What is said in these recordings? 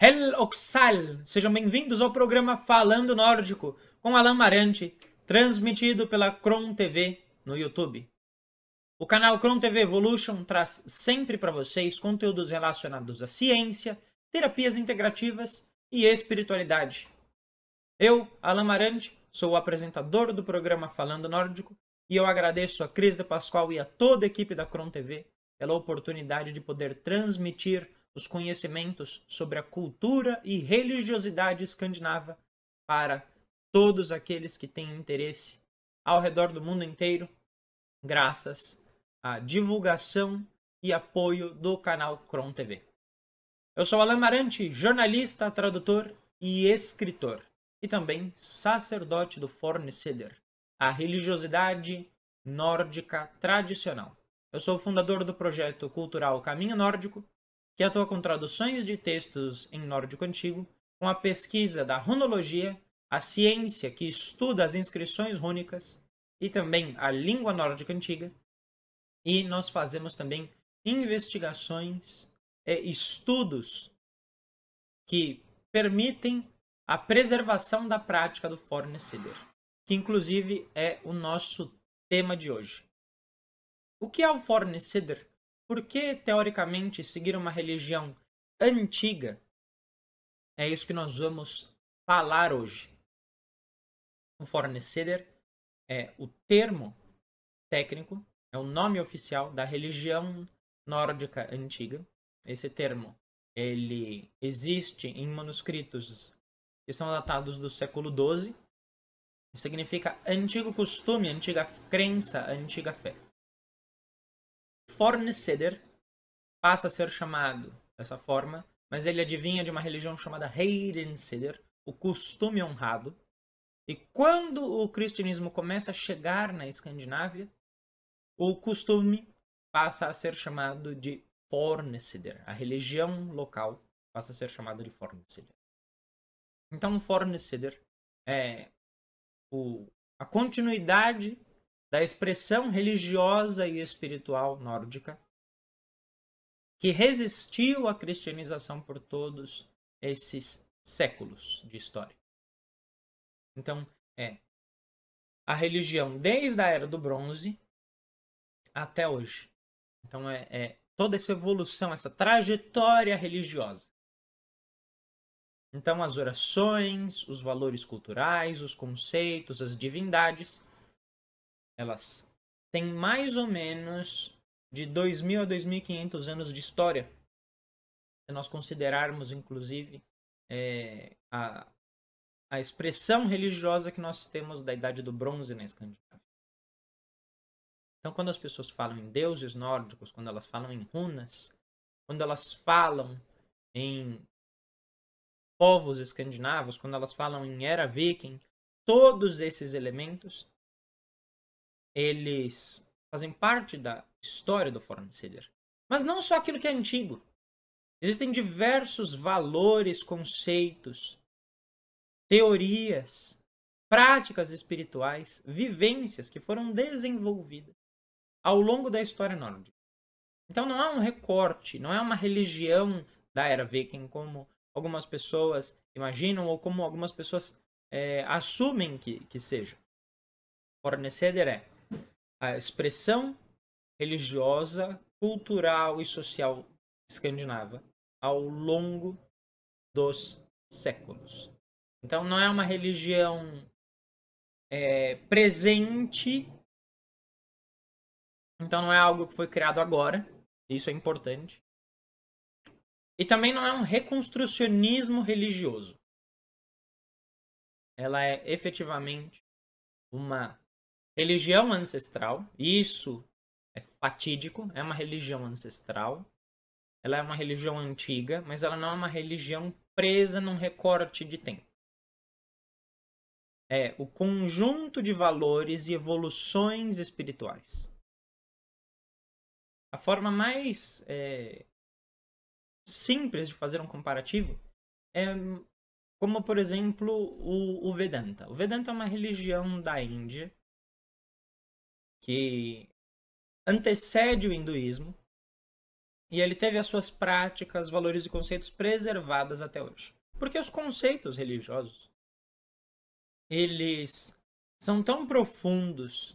Hel Oxal! Sejam bem-vindos ao programa Falando Nórdico, com Alan Marante, transmitido pela Kron TV no YouTube. O canal Kron TV Evolution traz sempre para vocês conteúdos relacionados à ciência, terapias integrativas e espiritualidade. Eu, Alan Marante, sou o apresentador do programa Falando Nórdico e eu agradeço a Cris de Pascoal e a toda a equipe da Kron TV pela oportunidade de poder transmitir os conhecimentos sobre a cultura e religiosidade escandinava para todos aqueles que têm interesse ao redor do mundo inteiro, graças à divulgação e apoio do canal Kron TV. Eu sou Alan Marante, jornalista, tradutor e escritor, e também sacerdote do Forneceder, a religiosidade nórdica tradicional. Eu sou o fundador do projeto cultural Caminho Nórdico, que atua com traduções de textos em nórdico antigo, com a pesquisa da runologia, a ciência que estuda as inscrições rúnicas e também a língua nórdica antiga. E nós fazemos também investigações e estudos que permitem a preservação da prática do Forneceder, que inclusive é o nosso tema de hoje. O que é o Forneceder? Por que, teoricamente, seguir uma religião antiga? É isso que nós vamos falar hoje. O Forneceder é o termo técnico, é o nome oficial da religião nórdica antiga. Esse termo ele existe em manuscritos que são datados do século XII. Significa antigo costume, antiga crença, antiga fé. Forneceder passa a ser chamado dessa forma, mas ele adivinha de uma religião chamada Heidensider, o costume honrado. E quando o cristianismo começa a chegar na Escandinávia, o costume passa a ser chamado de Forneceder. A religião local passa a ser chamada de Forneceder. Então, o Forneceder é a continuidade da expressão religiosa e espiritual nórdica que resistiu à cristianização por todos esses séculos de história. Então, é a religião desde a Era do Bronze até hoje. Então, é toda essa evolução, essa trajetória religiosa. Então, as orações, os valores culturais, os conceitos, as divindades, elas têm mais ou menos de 2.000 a 2.500 anos de história. Se nós considerarmos, inclusive, a expressão religiosa que nós temos da Idade do Bronze na Escandinávia. Então, quando as pessoas falam em deuses nórdicos, quando elas falam em runas, quando elas falam em povos escandinavos, quando elas falam em era viking, todos esses elementos eles fazem parte da história do Forneceder. Mas não só aquilo que é antigo. Existem diversos valores, conceitos, teorias, práticas espirituais, vivências que foram desenvolvidas ao longo da história nórdica. Então não é um recorte, não é uma religião da era viking como algumas pessoas imaginam ou como algumas pessoas assumem que seja. Forneceder é a expressão religiosa, cultural e social escandinava ao longo dos séculos. Então não é uma religião presente, então não é algo que foi criado agora, isso é importante. E também não é um reconstrucionismo religioso. Ela é efetivamente uma religião ancestral, isso é fatídico, é uma religião ancestral, ela é uma religião antiga, mas ela não é uma religião presa num recorte de tempo. É o conjunto de valores e evoluções espirituais. A forma mais simples de fazer um comparativo é como, por exemplo, o Vedanta. O Vedanta é uma religião da Índia que antecede o hinduísmo E ele teve as suas práticas, valores e conceitos preservadas até hoje. Porque os conceitos religiosos, eles são tão profundos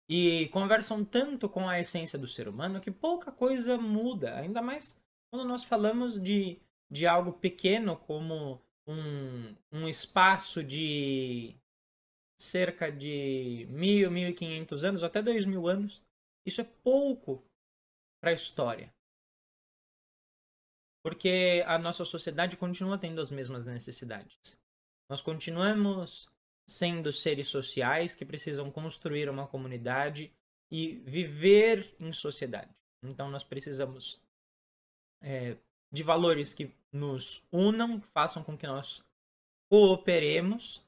e conversam tanto com a essência do ser humano que pouca coisa muda. Ainda mais quando nós falamos de algo pequeno como um espaço de cerca de 1.000, 1.500 anos, até 2.000 anos. Isso é pouco para a história. Porque a nossa sociedade continua tendo as mesmas necessidades. Nós continuamos sendo seres sociais que precisam construir uma comunidade e viver em sociedade. Então nós precisamos de valores que nos unam, que façam com que nós cooperemos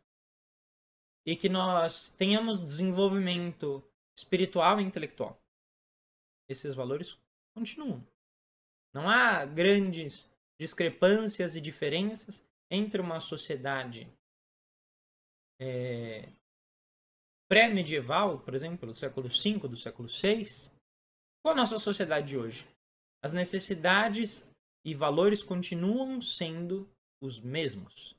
e que nós tenhamos desenvolvimento espiritual e intelectual. Esses valores continuam. Não há grandes discrepâncias e diferenças entre uma sociedade pré-medieval, por exemplo, do século V, do século VI, com a nossa sociedade de hoje. As necessidades e valores continuam sendo os mesmos.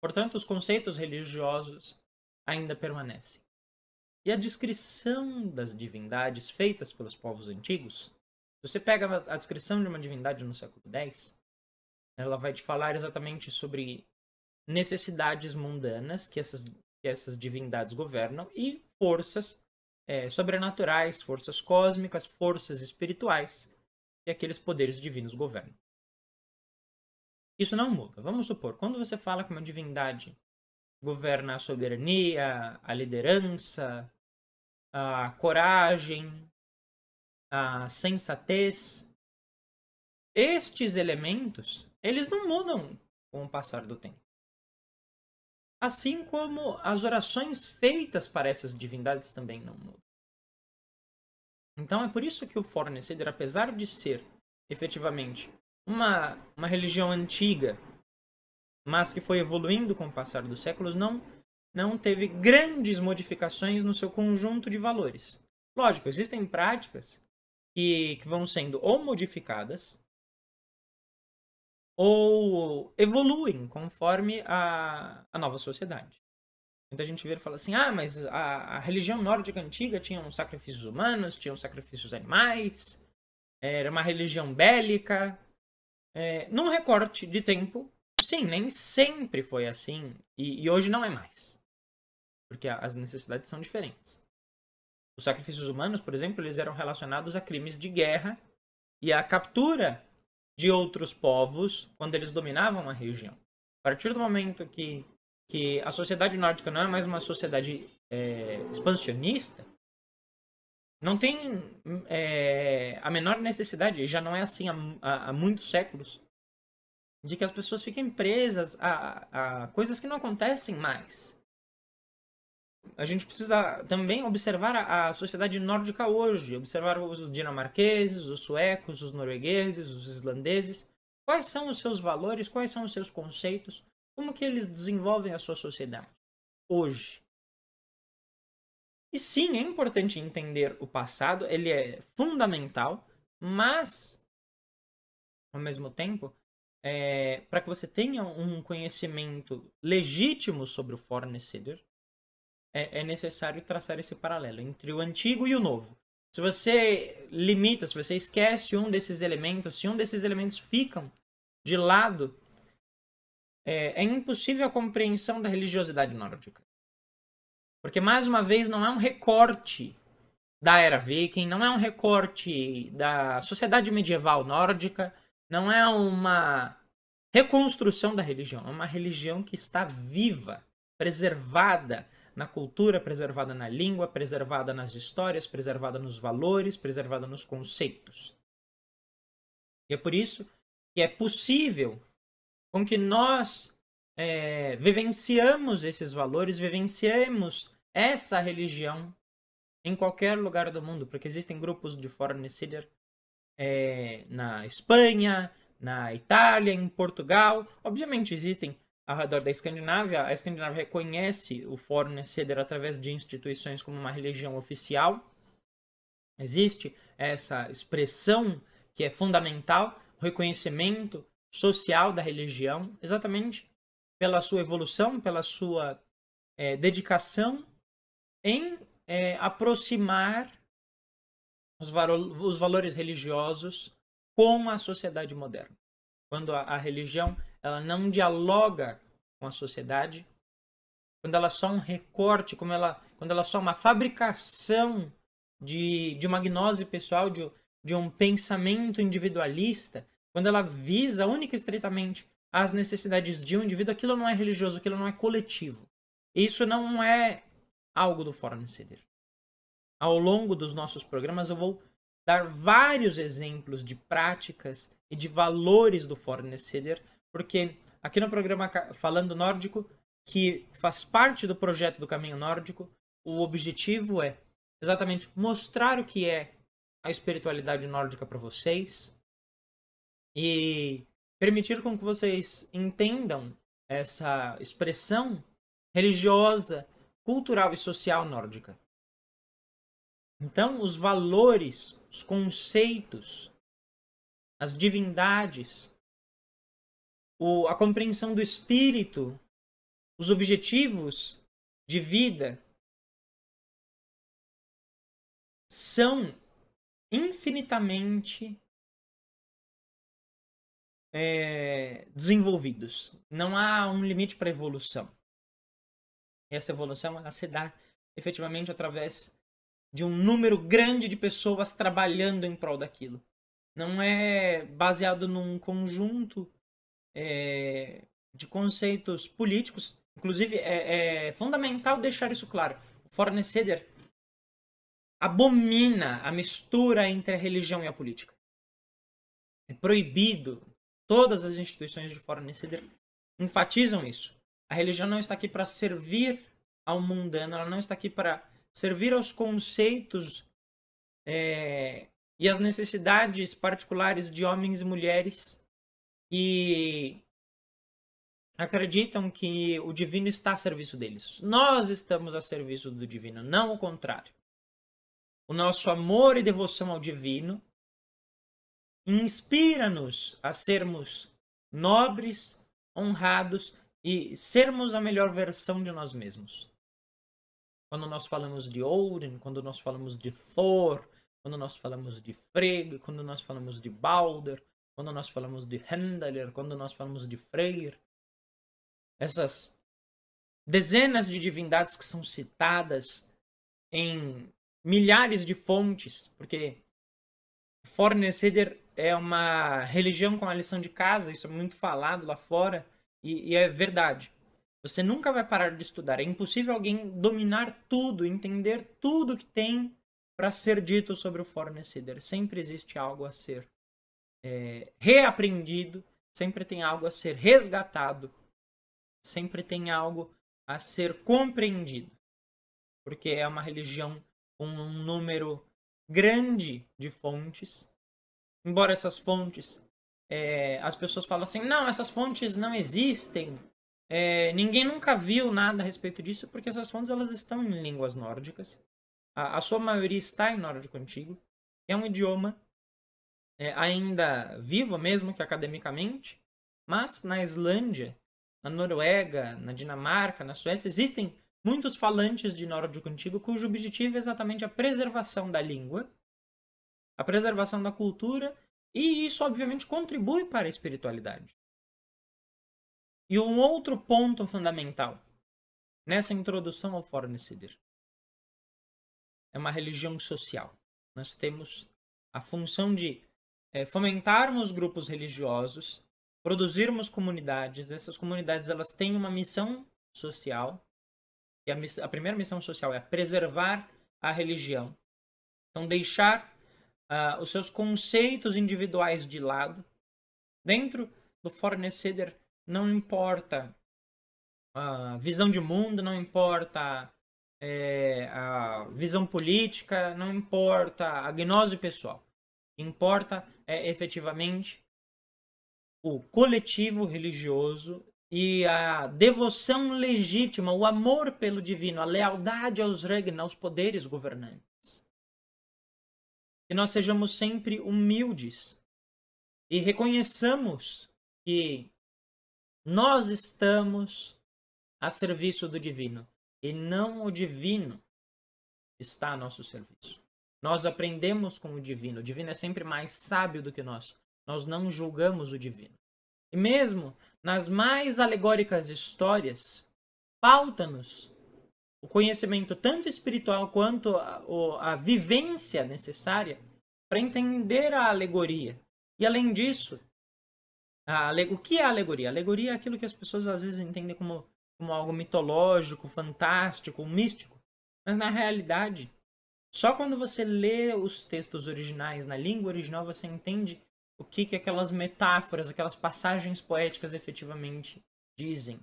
Portanto, os conceitos religiosos ainda permanecem. E a descrição das divindades feitas pelos povos antigos, se você pega a descrição de uma divindade no século X, ela vai te falar exatamente sobre necessidades mundanas que essas divindades governam e forças sobrenaturais, forças cósmicas, forças espirituais que aqueles poderes divinos governam. Isso não muda. Vamos supor, quando você fala que uma divindade governa a soberania, a liderança, a coragem, a sensatez, estes elementos, eles não mudam com o passar do tempo. Assim como as orações feitas para essas divindades também não mudam. Então é por isso que o Fornecedor, apesar de ser efetivamente uma religião antiga, mas que foi evoluindo com o passar dos séculos, não teve grandes modificações no seu conjunto de valores. Lógico, existem práticas que vão sendo ou modificadas ou evoluem conforme a nova sociedade. Muita gente vira e fala assim, mas a religião nórdica antiga tinha sacrifícios humanos, tinha sacrifícios animais, era uma religião bélica. Num recorte de tempo, sim, nem sempre foi assim, e hoje não é mais. Porque as necessidades são diferentes. Os sacrifícios humanos, por exemplo, eles eram relacionados a crimes de guerra e à captura de outros povos quando eles dominavam a região. A partir do momento que a sociedade nórdica não é mais uma sociedade expansionista, não tem a menor necessidade, e já não é assim há muitos séculos, de que as pessoas fiquem presas a coisas que não acontecem mais. A gente precisa também observar a sociedade nórdica hoje, observar os dinamarqueses, os suecos, os noruegueses, os islandeses. Quais são os seus valores, quais são os seus conceitos, como que eles desenvolvem a sua sociedade hoje. E sim, é importante entender o passado, ele é fundamental, mas, ao mesmo tempo, para que você tenha um conhecimento legítimo sobre o Fornecedor, é necessário traçar esse paralelo entre o antigo e o novo. Se você limita, se você esquece um desses elementos, se um desses elementos ficam de lado, é impossível a compreensão da religiosidade nórdica. Porque, mais uma vez, não é um recorte da era viking, não é um recorte da sociedade medieval nórdica, não é uma reconstrução da religião, é uma religião que está viva, preservada na cultura, preservada na língua, preservada nas histórias, preservada nos valores, preservada nos conceitos. E é por isso que é possível com que nós vivenciamos esses valores, vivenciemos essa religião em qualquer lugar do mundo, porque existem grupos de Fornecedor na Espanha, na Itália, em Portugal. Obviamente existem ao redor da Escandinávia. A Escandinávia reconhece o Fornecedor através de instituições como uma religião oficial. Existe essa expressão que é fundamental, o reconhecimento social da religião, exatamente pela sua evolução, pela sua dedicação em aproximar os valores religiosos com a sociedade moderna. Quando a religião ela não dialoga com a sociedade, quando ela é só um recorte, quando ela é só uma fabricação de uma gnose pessoal, de um pensamento individualista, quando ela visa única e estritamente as necessidades de um indivíduo, aquilo não é religioso, aquilo não é coletivo. Isso não é algo do Fornecider. Ao longo dos nossos programas eu vou dar vários exemplos de práticas e de valores do Fornecider, porque aqui no programa Falando Nórdico, que faz parte do projeto do Caminho Nórdico, o objetivo é exatamente mostrar o que é a espiritualidade nórdica para vocês e permitir com que vocês entendam essa expressão religiosa, cultural e social nórdica. Então, os valores, os conceitos, as divindades, a compreensão do espírito, os objetivos de vida são infinitamente desenvolvidos. Não há um limite para a evolução. Essa evolução ela se dá efetivamente através de um número grande de pessoas trabalhando em prol daquilo. Não é baseado num conjunto de conceitos políticos. Inclusive, é fundamental deixar isso claro. O Fornecider abomina a mistura entre a religião e a política. É proibido. Todas as instituições de Fornecider enfatizam isso. A religião não está aqui para servir ao mundano, ela não está aqui para servir aos conceitos e às necessidades particulares de homens e mulheres que acreditam que o divino está a serviço deles. Nós estamos a serviço do divino, não o contrário. O nosso amor e devoção ao divino inspira-nos a sermos nobres, honrados e sermos a melhor versão de nós mesmos. Quando nós falamos de Odin, quando nós falamos de Thor, quando nós falamos de Frigg, quando nós falamos de Balder, quando nós falamos de Hendalir, quando nós falamos de Freyr, essas dezenas de divindades que são citadas em milhares de fontes, porque Fornecider é uma religião com a lição de casa, isso é muito falado lá fora, e é verdade. Você nunca vai parar de estudar. É impossível alguém dominar tudo, entender tudo que tem para ser dito sobre o Fornecider. Sempre existe algo a ser reaprendido, sempre tem algo a ser resgatado, sempre tem algo a ser compreendido. Porque é uma religião com um número grande de fontes. Embora essas fontes, as pessoas falam assim, não, essas fontes não existem. Ninguém nunca viu nada a respeito disso, porque essas fontes elas estão em línguas nórdicas. A sua maioria está em nórdico antigo. É um idioma ainda vivo, mesmo que academicamente. Mas na Islândia, na Noruega, na Dinamarca, na Suécia, existem muitos falantes de nórdico antigo cujo objetivo é exatamente a preservação da língua, a preservação da cultura, e isso obviamente contribui para a espiritualidade. E um outro ponto fundamental nessa introdução ao Fornecider é uma religião social. Nós temos a função de fomentarmos grupos religiosos, produzirmos comunidades. Essas comunidades elas têm uma missão social. E a primeira missão social é preservar a religião. Então, deixar os seus conceitos individuais de lado. Dentro do Fornecider, não importa a visão de mundo, não importa a visão política, não importa a gnose pessoal. Importa efetivamente o coletivo religioso e a devoção legítima, o amor pelo divino, a lealdade aos Regna, aos poderes governantes. que nós sejamos sempre humildes e reconheçamos que nós estamos a serviço do divino e não o divino está a nosso serviço. Nós aprendemos com o divino é sempre mais sábio do que nós. Nós não julgamos o divino. E mesmo nas mais alegóricas histórias, falta-nos o conhecimento tanto espiritual quanto a vivência necessária para entender a alegoria. E além disso, o que é a alegoria? A alegoria é aquilo que as pessoas às vezes entendem como algo mitológico, fantástico, místico. Mas na realidade, só quando você lê os textos originais na língua original, você entende o que aquelas metáforas, aquelas passagens poéticas efetivamente dizem.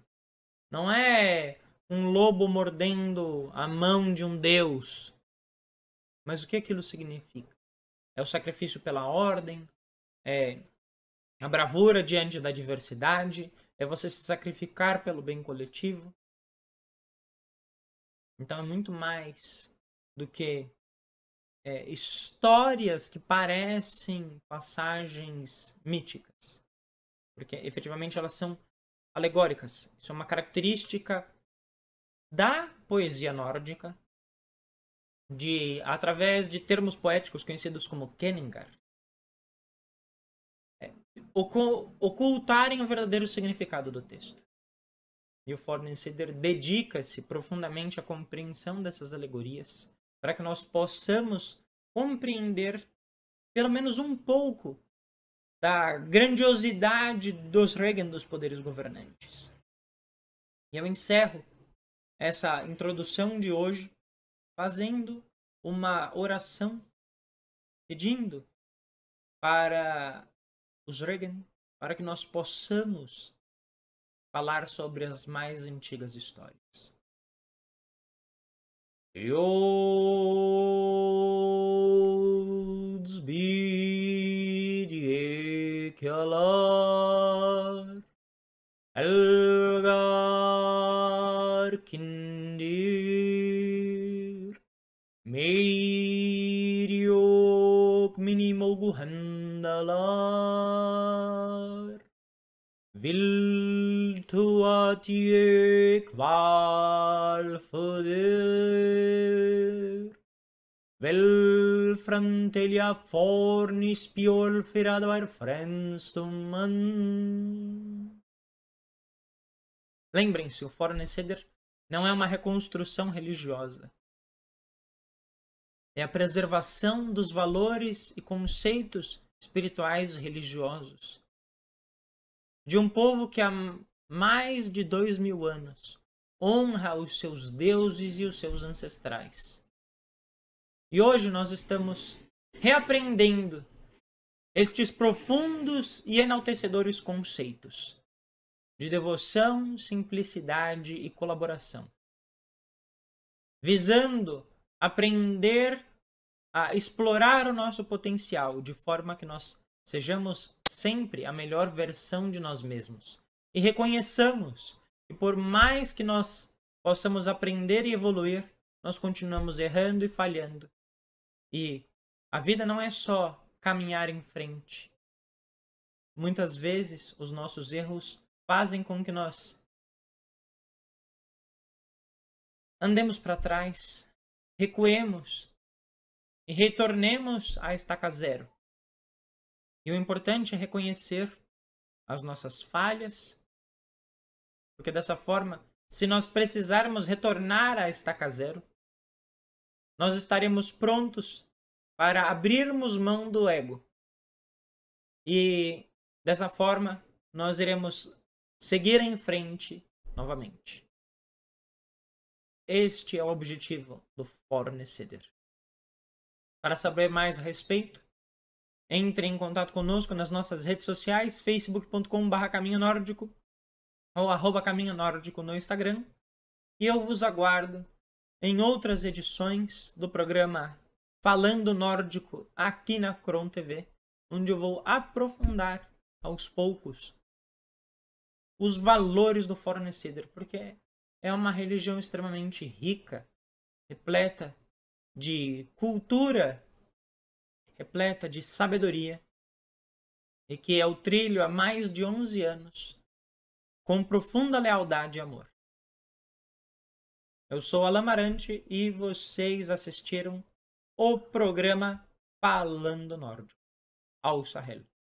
Não é um lobo mordendo a mão de um deus. Mas o que aquilo significa? É o sacrifício pela ordem, é a bravura diante da adversidade, é você se sacrificar pelo bem coletivo. Então é muito mais do que histórias que parecem passagens míticas. Porque efetivamente elas são alegóricas. Isso é uma característica da poesia nórdica, através de termos poéticos conhecidos como kenningar, ocultarem o verdadeiro significado do texto. E o Fornessider dedica-se profundamente à compreensão dessas alegorias, para que nós possamos compreender pelo menos um pouco da grandiosidade dos Regen, dos poderes governantes. E eu encerro essa introdução de hoje fazendo uma oração pedindo para os Regen, para que nós possamos falar sobre as mais antigas histórias. Yods bidie kjalar Elgar kindir Meiriok minimogu handalar Viltuatiek valfoder Vel frantelia fornis piolfiradavar frenstumman. Lembrem-se, o Fornessider não é uma reconstrução religiosa. É a preservação dos valores e conceitos espirituais e religiosos de um povo que há mais de 2000 anos honra os seus deuses e os seus ancestrais. E hoje nós estamos reaprendendo estes profundos e enaltecedores conceitos de devoção, simplicidade e colaboração, visando aprender a explorar o nosso potencial de forma que nós sejamos sempre a melhor versão de nós mesmos e reconheçamos que por mais que nós possamos aprender e evoluir, nós continuamos errando e falhando. E a vida não é só caminhar em frente. Muitas vezes os nossos erros fazem com que nós andemos para trás, recuemos e retornemos à estaca zero. E o importante é reconhecer as nossas falhas, porque dessa forma, se nós precisarmos retornar à estaca zero, nós estaremos prontos para abrirmos mão do ego. E dessa forma, nós iremos seguir em frente novamente. Este é o objetivo do Fornessider. Para saber mais a respeito, entre em contato conosco nas nossas redes sociais, facebook.com/caminho nórdico ou @caminho nórdico no Instagram. E eu vos aguardo em outras edições do programa Falando Nórdico aqui na Cron TV, onde eu vou aprofundar aos poucos os valores do Fornessider, porque é uma religião extremamente rica, repleta de cultura repleta de sabedoria e que eu trilho há mais de 11 anos com profunda lealdade e amor. Eu sou Alan Marante e vocês assistiram o programa Falando Nórdico. Ao Sahel.